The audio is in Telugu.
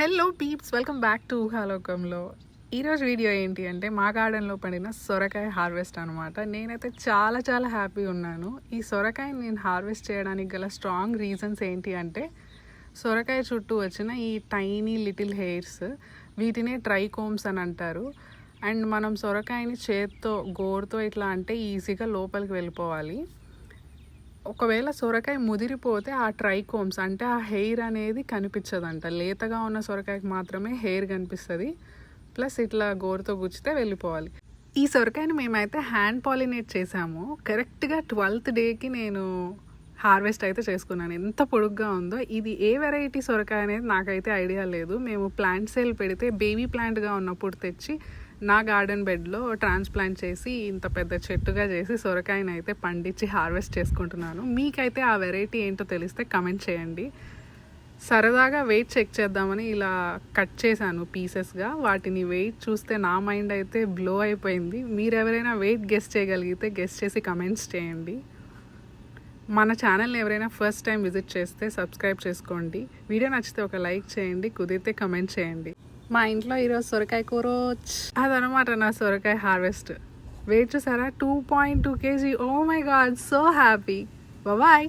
Hello peeps, welcome back to ఊహాలోకంలో. ఈరోజు వీడియో ఏంటి అంటే మా గార్డెన్లో పడిన సొరకాయ హార్వెస్ట్ అనమాట. నేనైతే చాలా చాలా హ్యాపీ ఉన్నాను. ఈ సొరకాయని నేను హార్వెస్ట్ చేయడానికి గల స్ట్రాంగ్ రీజన్స్ ఏంటి అంటే, సొరకాయ చుట్టూ వచ్చిన ఈ టైనీ లిటిల్ హెయిర్స్, వీటినే ట్రైకోమ్స్ అని అంటారు. అండ్ మనం సొరకాయని చేత్తో గోరుతో ఇట్లా అంటే ఈజీగా లోపలికి వెళ్ళిపోవాలి. ఒకవేళ సొరకాయ ముదిరిపోతే ఆ ట్రైకోమ్స్ అంటే ఆ హెయిర్ అనేది కనిపించదంట. లేతగా ఉన్న సొరకాయకి మాత్రమే హెయిర్ కనిపిస్తుంది. ప్లస్ ఇట్లా గోరుతో గుచ్చితే వెళ్ళిపోవాలి. ఈ సొరకాయని మేమైతే హ్యాండ్ పాలినేట్ చేసాము. కరెక్ట్గా 12th డేకి నేను హార్వెస్ట్ అయితే చేసుకున్నాను. ఎంత పొడుగ్గా ఉందో. ఇది ఏ వెరైటీ సొరకాయ అనేది నాకైతే ఐడియా లేదు. మేము ప్లాంట్ సేల్ పెడితే బేబీ ప్లాంట్గా ఉన్నప్పుడు తెచ్చి నా గార్డెన్ బెడ్లో ట్రాన్స్ప్లాంట్ చేసి ఇంత పెద్ద చెట్టుగా చేసి సొరకాయని అయితే పండించి హార్వెస్ట్ చేసుకుంటున్నాను. మీకైతే ఆ వెరైటీ ఏంటో తెలిస్తే కమెంట్ చేయండి. సరదాగా వెయిట్ చెక్ చేద్దామని ఇలా కట్ చేశాను పీసెస్గా. వాటిని వెయిట్ చూస్తే నా మైండ్ అయితే బ్లో అయిపోయింది. మీరు ఎవరైనా వెయిట్ గెస్ చేయగలిగితే గెస్ చేసి కమెంట్స్ చేయండి. మన ఛానల్ని ఎవరైనా ఫస్ట్ టైం విజిట్ చేస్తే సబ్స్క్రైబ్ చేసుకోండి. వీడియో నచ్చితే ఒక లైక్ చేయండి, కుదిరితే కమెంట్ చేయండి. మా ఇంట్లో ఈరోజు సొరకాయ కూర అదనమాట నా సొరకాయ హార్వెస్ట్. వెయిట్ చూసారా, 2.2 kg. Oh my God, so happy. Bye.